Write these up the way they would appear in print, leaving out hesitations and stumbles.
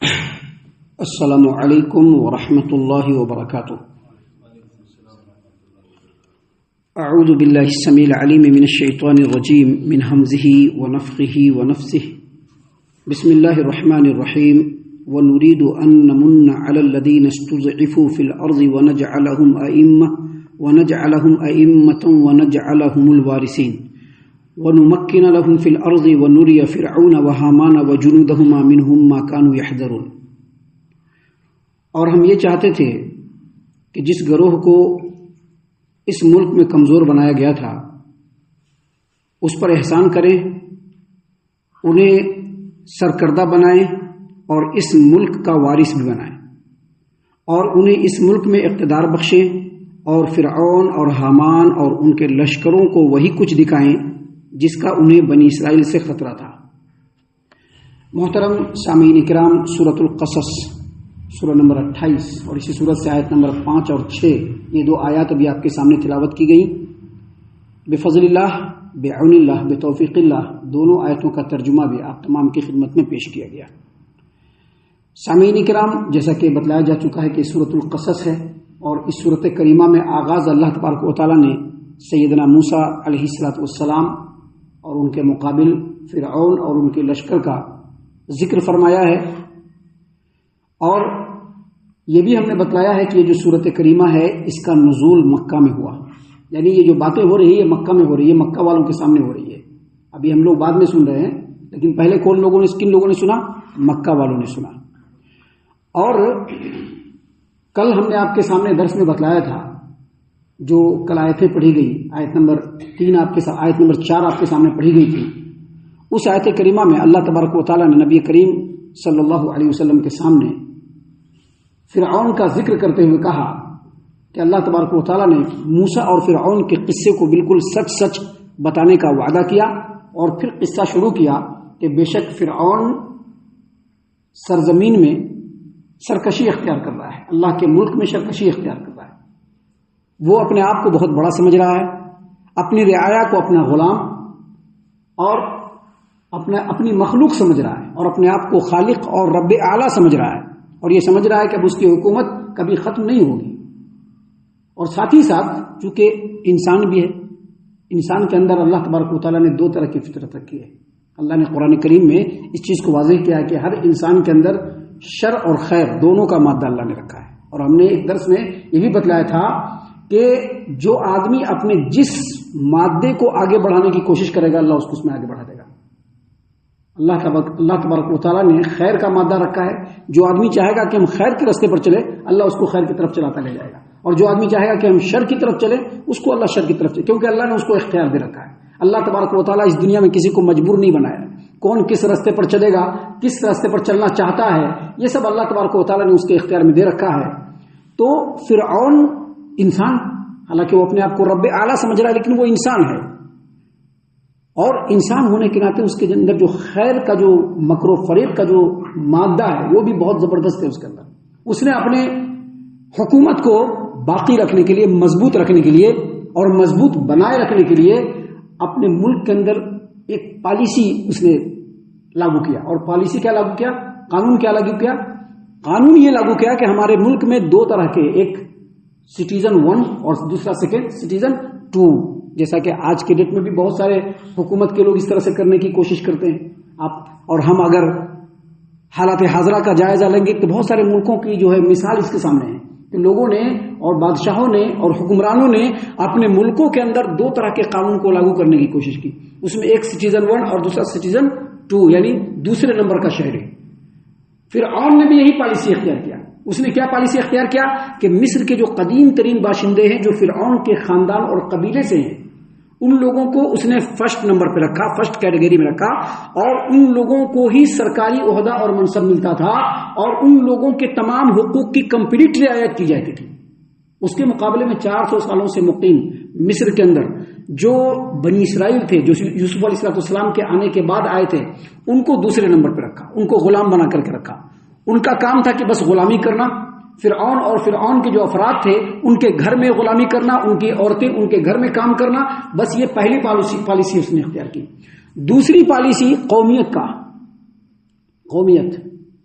السلام علیکم ورحمۃ اللہ وبرکاتہ۔ اعوذ باللہ السمیع العلیم من الشیطان الرجیم من حمزہ ونفخہ ونفثہ۔ بسم اللہ الرحمن الرحیم۔ ونريد أن نمن على الذين استضعفوا في الأرض ونجعلهم أئمة ونجعلهم الوارثين ونمكن لهم في الأرض ونري فرعون وهامان وجنودهما منهم ما كانوا يحذرون۔ اور ہم یہ چاہتے تھے کہ جس گروہ کو اس ملک میں کمزور بنایا گیا تھا اس پر احسان کریں، انہیں سرکردہ بنائیں اور اس ملک کا وارث بھی بنائیں، اور انہیں اس ملک میں اقتدار بخشیں، اور فرعون اور حامان اور ان کے لشکروں کو وہی کچھ دکھائیں جس کا انہیں بنی اسرائیل سے خطرہ تھا۔ محترم سامعین کرام، سورۃ القصص سورہ نمبر 28 اور اسی سورت سے آیت نمبر 5 اور 6، یہ دو آیات ابھی آپ کے سامنے تلاوت کی گئی۔ بفضل اللہ، بعون اللہ، بتوفیق اللہ، دونوں آیتوں کا ترجمہ بھی آپ تمام کی خدمت میں پیش کیا گیا۔ سامعین کرام، جیسا کہ بتلایا جا چکا ہے کہ سورۃ القصص ہے، اور اس سورت کریمہ میں آغاز اللہ تبارک و تعالیٰ نے سیدنا موسیٰ علیہ السلام اور ان کے مقابل فرعون اور ان کے لشکر کا ذکر فرمایا ہے، اور یہ بھی ہم نے بتلایا ہے کہ یہ جو سورت کریمہ ہے اس کا نزول مکہ میں ہوا، یعنی یہ جو باتیں ہو رہی ہے مکہ میں ہو رہی ہے، مکہ والوں کے سامنے ہو رہی ہے۔ ابھی ہم لوگ بعد میں سن رہے ہیں، لیکن پہلے کن لوگوں نے سنا؟ مکہ والوں نے سنا۔ اور کل ہم نے آپ کے سامنے درس میں بتلایا تھا، جو کل آیتیں پڑھی گئی، آیت نمبر 3 آیت نمبر 4 آپ کے سامنے پڑھی گئی تھی، اس آیت کریمہ میں اللہ تبارک و تعالیٰ نے نبی کریم صلی اللہ علیہ وسلم کے سامنے فرعون کا ذکر کرتے ہوئے کہا کہ اللہ تبارک و تعالیٰ نے موسیٰ اور فرعون کے قصے کو بالکل سچ بتانے کا وعدہ کیا، اور پھر قصہ شروع کیا کہ بے شک فرعون سرزمین میں سرکشی اختیار کر رہا ہے، اللہ کے ملک میں سرکشی اختیار کر رہا ہے۔ وہ اپنے آپ کو بہت بڑا سمجھ رہا ہے، اپنی رعایا کو اپنا غلام اور اپنی مخلوق سمجھ رہا ہے، اور اپنے آپ کو خالق اور رب اعلیٰ سمجھ رہا ہے، اور یہ سمجھ رہا ہے کہ اب اس کی حکومت کبھی ختم نہیں ہوگی۔ اور ساتھ ہی ساتھ چونکہ انسان بھی ہے، انسان کے اندر اللہ تبارک و تعالیٰ نے 2 طرح کی فطرت رکھی ہے۔ اللہ نے قرآن کریم میں اس چیز کو واضح کیا ہے کہ ہر انسان کے اندر شر اور خیر دونوں کا مادہ اللہ نے رکھا ہے۔ اور ہم نے ایک درس میں یہ بھی بتلایا تھا کہ جو آدمی اپنے جس مادے کو آگے بڑھانے کی کوشش کرے گا اللہ اس کو اس میں آگے بڑھا دے گا۔ اللہ تبارک و تعالیٰ نے خیر کا مادہ رکھا ہے، جو آدمی چاہے گا کہ ہم خیر کے راستے پر چلے اللہ اس کو خیر کی طرف چلاتا لے جائے گا، اور جو آدمی چاہے گا کہ ہم شر کی طرف چلے اس کو اللہ شر کی طرف چلے، کیونکہ اللہ نے اس کو اختیار دے رکھا ہے۔ اللہ تبارک و تعالیٰ اس دنیا میں کسی کو مجبور نہیں بنایا، کون کس راستے پر چلے گا، کس راستے پر چلنا چاہتا ہے، یہ سب اللہ تبارک و تعالیٰ نے اس کے اختیار میں دے رکھا ہے۔ تو فرعون انسان، حالانکہ وہ اپنے آپ کو رب اعلیٰ سمجھ رہا ہے، لیکن وہ انسان ہے، اور انسان ہونے کے ناطے اس کے اندر جو خیر کا جو مکر و فریب کا جو مادہ ہے وہ بھی بہت زبردست ہے اس کے اندر۔ اس نے اپنے حکومت کو باقی رکھنے کے لیے، مضبوط رکھنے کے لیے اور مضبوط بنائے رکھنے کے لیے اپنے ملک کے اندر ایک پالیسی اس نے لاگو کیا۔ اور پالیسی کیا لاگو کیا؟ قانون کیا لاگو کیا؟ قانون یہ لاگو کیا کہ ہمارے ملک میں 2 طرح کے، ایک سٹیزن 1 اور دوسرا سیکنڈ سٹیزن 2۔ جیسا کہ آج کے ڈیٹ میں بھی بہت سارے حکومت کے لوگ اس طرح سے کرنے کی کوشش کرتے ہیں۔ اور ہم اگر حالات حاضرہ کا جائزہ لیں گے تو بہت سارے ملکوں کی جو ہے مثال اس کے سامنے ہے کہ لوگوں نے اور بادشاہوں نے اور حکمرانوں نے اپنے ملکوں کے اندر 2 طرح کے قانون کو لاگو کرنے کی کوشش کی، اس میں ایک سٹیزن 1 اور دوسرا سٹیزن 2، یعنی دوسرے نمبر کا شہری۔ فرعون نے بھی یہی پالیسی اختیار کیا۔ اس نے کیا پالیسی اختیار کیا کہ مصر کے جو قدیم ترین باشندے ہیں، جو فرعون کے خاندان اور قبیلے سے ہیں، ان لوگوں کو اس نے فرسٹ نمبر پہ رکھا، فرسٹ کیٹیگری میں رکھا، اور ان لوگوں کو ہی سرکاری عہدہ اور منصب ملتا تھا، اور ان لوگوں کے تمام حقوق کی کمپلیٹ رعایت کی جاتی تھی۔ اس کے مقابلے میں 400 سالوں سے مقیم مصر کے اندر جو بنی اسرائیل تھے، جو یوسف علیہ السلام کے آنے کے بعد آئے تھے، ان کو دوسرے نمبر پہ رکھا، ان کو غلام بنا کر کے رکھا۔ ان کا کام تھا کہ بس غلامی کرنا، فرعون اور فرعون کے جو افراد تھے ان کے گھر میں غلامی کرنا، ان کی عورتیں ان کے گھر میں کام کرنا، بس یہ پہلی پالیسی اس نے اختیار کی۔ دوسری پالیسی قومیت کا، قومیت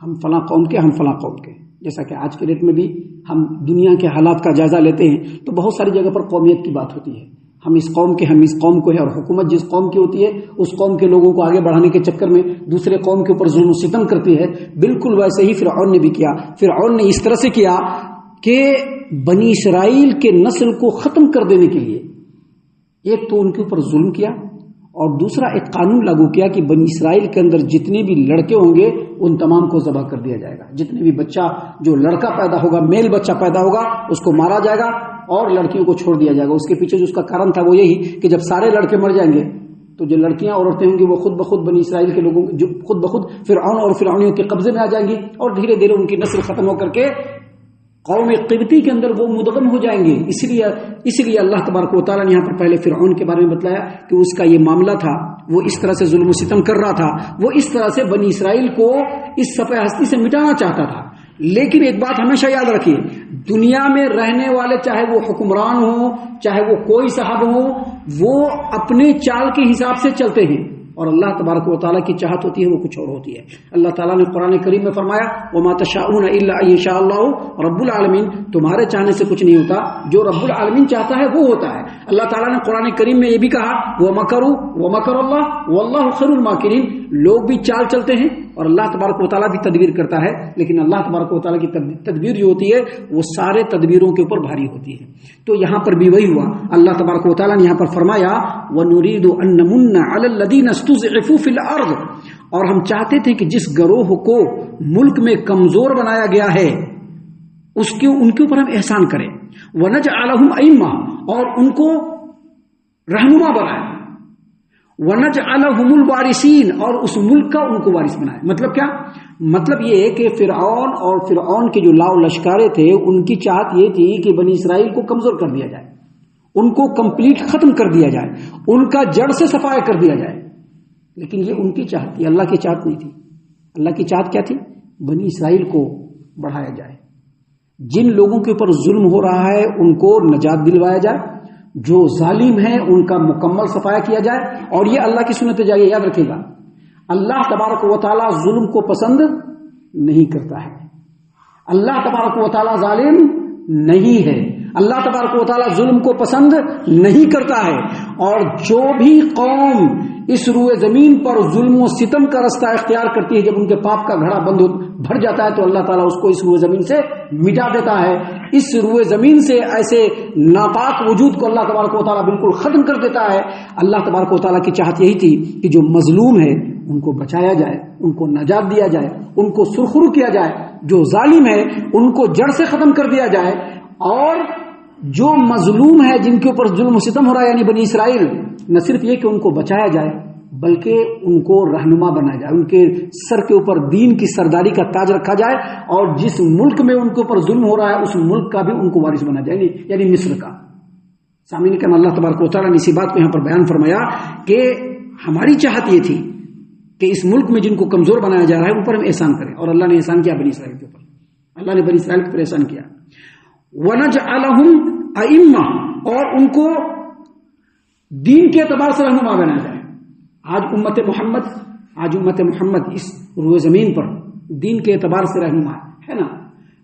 ہم فلاں قوم کے، ہم فلاں قوم کے. جیسا کہ آج کے ڈیٹ میں بھی ہم دنیا کے حالات کا جائزہ لیتے ہیں تو بہت ساری جگہ پر قومیت کی بات ہوتی ہے. ہم اس قوم کے، ہم اس قوم کو ہے، اور حکومت جس قوم کی ہوتی ہے اس قوم کے لوگوں کو آگے بڑھانے کے چکر میں دوسرے قوم کے اوپر ظلم و ستم کرتی ہے. بالکل ویسے ہی فرعون نے بھی کیا. فرعون نے اس طرح سے کیا کہ بنی اسرائیل کے نسل کو ختم کر دینے کے لیے ایک تو ان کے اوپر ظلم کیا، اور دوسرا ایک قانون لاگو کیا کہ بنی اسرائیل کے اندر جتنے بھی لڑکے ہوں گے ان تمام کو ذبح کر دیا جائے گا. جتنے بھی بچہ، جو لڑکا پیدا ہوگا، میل بچہ پیدا ہوگا، اس کو مارا جائے گا اور لڑکیوں کو چھوڑ دیا جائے گا. اس کے پیچھے جو اس کا کارن تھا وہ یہی کہ جب سارے لڑکے مر جائیں گے تو جو لڑکیاں اور عورتیں ہوں گی وہ خود بخود بنی اسرائیل کے لوگوں جو خود بخود فرعون اور فرعونیوں کے قبضے میں آ جائیں گی، اور دھیرے دھیرے ان کی نسل ختم ہو کر کے قوم قبطی کے اندر وہ مدغم ہو جائیں گے. اس لیے اللہ تبارک و تعالیٰ نے یہاں پر پہلے فرعون کے بارے میں بتلایا کہ اس کا یہ معاملہ تھا، وہ اس طرح سے ظلم و ستم کر رہا تھا، وہ اس طرح سے بنی اسرائیل کو اس صفحہ ہستی سے مٹانا چاہتا تھا. لیکن ایک بات ہمیشہ یاد رکھیے، دنیا میں رہنے والے چاہے وہ حکمران ہوں، چاہے وہ کوئی صاحب ہوں، وہ اپنے چال کے حساب سے چلتے ہیں، اور اللہ تبارک و تعالیٰ کی چاہت ہوتی ہے وہ کچھ اور ہوتی ہے. اللہ تعالیٰ نے قرآن کریم میں فرمایا وَمَا تَشَاءُونَ إِلَّا أَن يَشَاءَ اللَّهُ رَبُّ الْعَالَمِينَ، تمہارے چاہنے سے کچھ نہیں ہوتا، جو رب العالمین چاہتا ہے وہ ہوتا ہے. اللہ تعالیٰ نے قرآن کریم میں یہ بھی کہا وَمَكَرُوا وَمَكَرَ اللَّهُ وَاللَّهُ خَيْرُ الْمَاكِرِينَ، لوگ بھی چال چلتے ہیں اور اللہ تبارک و تعالیٰ بھی تدبیر کرتا ہے، لیکن اللہ تبارک و تعالیٰ کی تدبیر جو ہوتی ہے وہ سارے تدبیروں کے اوپر بھاری ہوتی ہے. تو یہاں پر بھی وہی ہوا. اللہ تبارک و تعالیٰ نے یہاں پر فرمایا وَنُرِيدُ أَن نَّمُنَّ عَلَى الَّذِينَ اسْتُضْعِفُوا فِي الْأَرْضِ، اور ہم چاہتے تھے کہ جس گروہ کو ملک میں کمزور بنایا گیا ہے ان کے اوپر ہم احسان کریں. وَنَجْعَلَهُمْ أَئِمَّةً، اور ان کو رہنما بنائیں. وَنَجْعَلَهُمُ الْوَارِثِينَ، اور اس ملک کا ان کو وارث بنائے. مطلب کیا؟ مطلب یہ ہے کہ فرعون اور فرعون کے جو لاؤ لشکارے تھے ان کی چاہت یہ تھی کہ بنی اسرائیل کو کمزور کر دیا جائے، ان کو کمپلیٹ ختم کر دیا جائے، ان کا جڑ سے صفائی کر دیا جائے. لیکن یہ ان کی چاہت تھی، اللہ کی چاہت نہیں تھی. اللہ کی چاہت کیا تھی؟ بنی اسرائیل کو بڑھایا جائے، جن لوگوں کے اوپر ظلم ہو رہا ہے ان کو نجات دلوایا جائے، جو ظالم ہیں ان کا مکمل صفایا کیا جائے. اور یہ اللہ کی سنت جائے. یاد رکھے گا اللہ تبارک و تعالیٰ ظلم کو پسند نہیں کرتا ہے. اللہ تبارک و تعالیٰ ظالم نہیں ہے. اللہ تبارک و تعالیٰ ظلم کو پسند نہیں کرتا ہے. اور جو بھی قوم اس روئے زمین پر ظلم و ستم کا رستہ اختیار کرتی ہے، جب ان کے پاپ کا گھڑا بھر جاتا ہے تو اللہ تعالیٰ اس کو اس روئے زمین سے مٹا دیتا ہے. اس روئے زمین سے ایسے ناپاک وجود کو اللہ تبارک و تعالیٰ بالکل ختم کر دیتا ہے. اللہ تبارک و تعالیٰ کی چاہت یہی تھی کہ جو مظلوم ہے ان کو بچایا جائے، ان کو نجات دیا جائے، ان کو سرخرو کیا جائے. جو ظالم ہے ان کو جڑ سے ختم کر دیا جائے، اور جو مظلوم ہے جن کے اوپر ظلم و ستم ہو رہا ہے یعنی بنی اسرائیل، نہ صرف یہ کہ ان کو بچایا جائے بلکہ ان کو رہنما بنایا جائے، ان کے سر کے اوپر دین کی سرداری کا تاج رکھا جائے، اور جس ملک میں ان کے اوپر ظلم ہو رہا ہے اس ملک کا بھی ان کو وارث بنا جائے، یعنی مصر کا. سامعین کرام، اللہ تبارک و تعالیٰ نے اسی بات کو یہاں پر بیان فرمایا کہ ہماری چاہت یہ تھی کہ اس ملک میں جن کو کمزور بنایا جا رہا ہے ان پر ہم احسان کریں. اور اللہ نے احسان کیا بنی اسرائیل کے اوپر. اللہ نے بنی اسرائیل کے اوپر احسان کیا. وَنَجْعَلَهُمْ أَئِمَّةً، اور ان کو دین کے اعتبار سے رہنما بنایا جائے. آج امت محمد اس روئے زمین پر دین کے اعتبار سے رہنما ہے نا.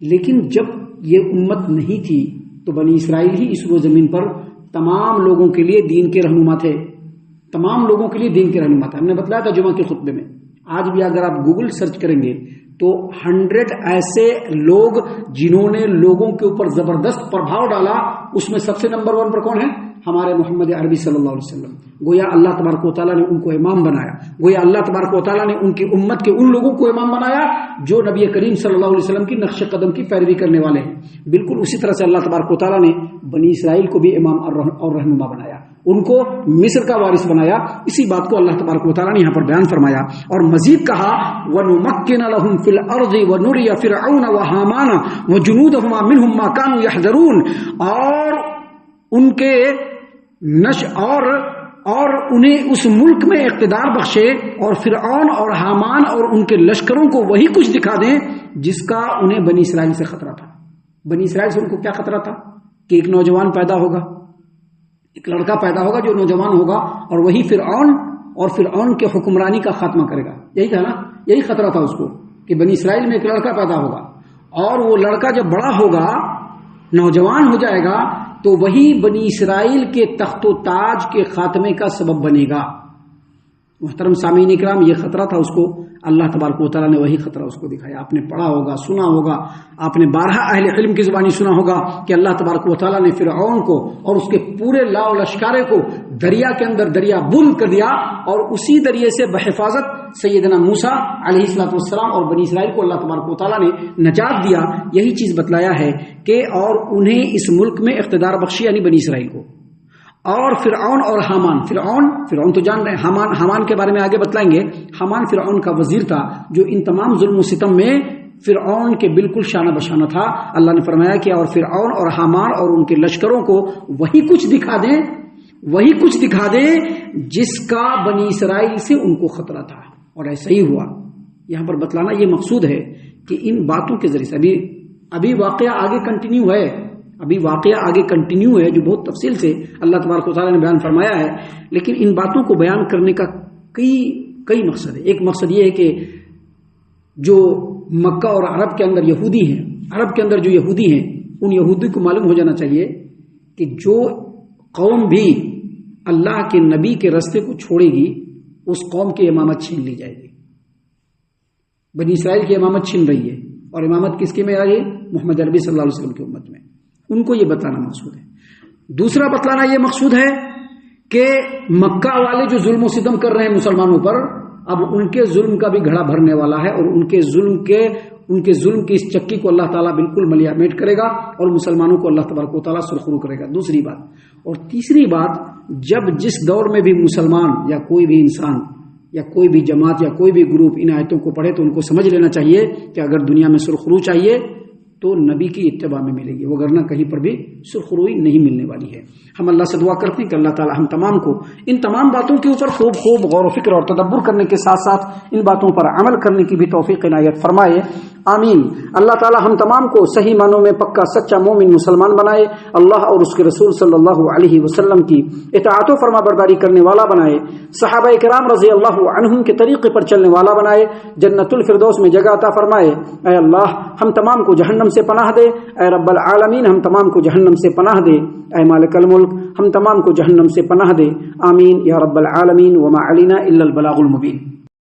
لیکن جب یہ امت نہیں تھی تو بنی اسرائیل ہی اس روئے زمین پر تمام لوگوں کے لیے دین کے رہنما تھے. تمام لوگوں کے لیے دین کے رہنما تھا. ہم نے بتلایا تھا جمعہ کے خطبے میں. آج بھی اگر آپ گوگل سرچ کریں گے تو 100 ایسے لوگ جنہوں نے لوگوں کے اوپر زبردست پربھاؤ ڈالا، اس میں سب سے نمبر 1 پر کون ہے؟ ہمارے محمد عربی صلی اللہ علیہ وسلم. گویا اللہ تبارک و تعالیٰ نے ان کو امام بنایا. گویا اللہ تبارک و تعالیٰ نے ان کی امت کے ان لوگوں کو امام بنایا جو نبی کریم صلی اللہ علیہ وسلم کی نقش قدم کی پیروی کرنے والے ہیں. بالکل اسی طرح سے اللہ تبارک و تعالیٰ نے بنی اسرائیل کو بھی امام اور رہنما بنایا، ان کو مصر کا وارث بنایا. اسی بات کو اللہ تبارک و تعالیٰ نے یہاں پر بیان فرمایا. اور مزید کہا وَنُمَكِّنَ لَهُمْ فِي الْأَرْضِ وَنُرِيَ فِرْعَوْنَ وَهَامَانَ وَجُنُودَهُمَا مِنْهُمْ مَا كَانُوا يَحْذَرُونَ، اور ان کے اور انہیں اس ملک میں اقتدار بخشے اور فرعون اور حامان اور ان کے لشکروں کو وہی کچھ دکھا دیں جس کا انہیں بنی اسرائیل سے خطرہ تھا. بنی اسرائیل سے ان کو کیا خطرہ تھا کہ ایک نوجوان پیدا ہوگا، ایک لڑکا پیدا ہوگا جو نوجوان ہوگا اور وہی فرعون اور فرعون کے حکمرانی کا خاتمہ کرے گا. یہی تھا نا، یہی خطرہ تھا اس کو. کہ بنی اسرائیل میں ایک لڑکا پیدا ہوگا اور وہ لڑکا جب بڑا ہوگا، نوجوان ہو جائے گا، تو وہی بنی اسرائیل کے تخت و تاج کے خاتمے کا سبب بنے گا۔ محترم سامعین اکرام، یہ خطرہ تھا اس کو، اللہ تبارک و تعالیٰ نے وہی خطرہ اس کو دکھایا۔ آپ نے پڑھا ہوگا، سنا ہوگا، آپ نے بارہا اہل علم کی زبانی سنا ہوگا کہ اللہ تبارک و تعالیٰ نے فرعون کو اور اس کے پورے لا و لشکارے کو دریا کے اندر دریا بند کر دیا، اور اسی دریا سے بحفاظت سیدنا موسیٰ علیہ الصلوۃ والسلام اور بنی اسرائیل کو اللہ تبارک و تعالیٰ نے نجات دیا۔ یہی چیز بتلایا ہے کہ اور انہیں اس ملک میں اقتدار بخشی، یعنی بنی اسرائیل کو۔ اور فرعون اور حامان، فرعون تو جان رہے ہیں، حامان کے بارے میں آگے بتلائیں گے۔ حامان فرعون کا وزیر تھا جو ان تمام ظلم و ستم میں فرعون کے بالکل شانہ بشانہ تھا۔ اللہ نے فرمایا کہ اور فرعون اور حامان اور ان کے لشکروں کو وہی کچھ دکھا دیں جس کا بنی اسرائیل سے ان کو خطرہ تھا، اور ایسا ہی ہوا۔ یہاں پر بتلانا یہ مقصود ہے کہ ان باتوں کے ذریعے سے ابھی واقعہ آگے کنٹینیو ہے جو بہت تفصیل سے اللہ تبارک و تعالیٰ نے بیان فرمایا ہے، لیکن ان باتوں کو بیان کرنے کا کئی مقصد ہے۔ ایک مقصد یہ ہے کہ جو مکہ اور عرب کے اندر یہودی ہیں، ان یہودی کو معلوم ہو جانا چاہیے کہ جو قوم بھی اللہ کے نبی کے راستے کو چھوڑے گی اس قوم کی امامت چھین لی جائے گی۔ بنی اسرائیل کی امامت چھین رہی ہے، اور امامت کس کی میں آئی؟ محمد عربی صلی اللہ علیہ وسلم کی امت میں۔ ان کو یہ بتانا مقصود ہے۔ دوسرا بتلانا یہ مقصود ہے کہ مکہ والے جو ظلم و ستم کر رہے ہیں مسلمانوں پر، اب ان کے ظلم کا بھی گھڑا بھرنے والا ہے، اور ان کے ظلم کی اس چکی کو اللہ تعالیٰ بالکل ملیا میٹ کرے گا، اور مسلمانوں کو اللہ تبارک و تعالیٰ سرخرو کرے گا۔ دوسری بات، اور تیسری بات، جب جس دور میں بھی مسلمان یا کوئی بھی انسان یا کوئی بھی جماعت یا کوئی بھی گروپ ان آیتوں کو پڑھے تو ان کو سمجھ لینا چاہیے کہ اگر دنیا میں سرخرو چاہیے تو نبی کی اتباع میں ملے گی، وگرنہ کہیں پر بھی سرخروئی نہیں ملنے والی ہے۔ ہم اللہ سے دعا کرتے ہیں کہ اللہ تعالی ہم تمام کو ان تمام باتوں کے اوپر خوب غور و فکر اور تدبر کرنے کے ساتھ ساتھ ان باتوں پر عمل کرنے کی بھی توفیق عنایت فرمائے، آمین۔ اللہ تعالی ہم تمام کو صحیح معنوں میں پکا سچا مومن مسلمان بنائے، اللہ اور اس کے رسول صلی اللہ علیہ وسلم کی اطاعت و فرما برداری کرنے والا بنائے، صحابہ کرام رضی اللہ عنہم کے طریقے پر چلنے والا بنائے، جنت الفردوس میں جگہ عطا فرمائے۔ اے اللہ ہم تمام کو جہنم سے پناہ دے، اے رب العالمین ہم تمام کو جہنم سے پناہ دے، اے مالک الملک ہم تمام کو جہنم سے پناہ دے، آمین یا رب العالمین۔ وما علینا الا البلاغ المبین۔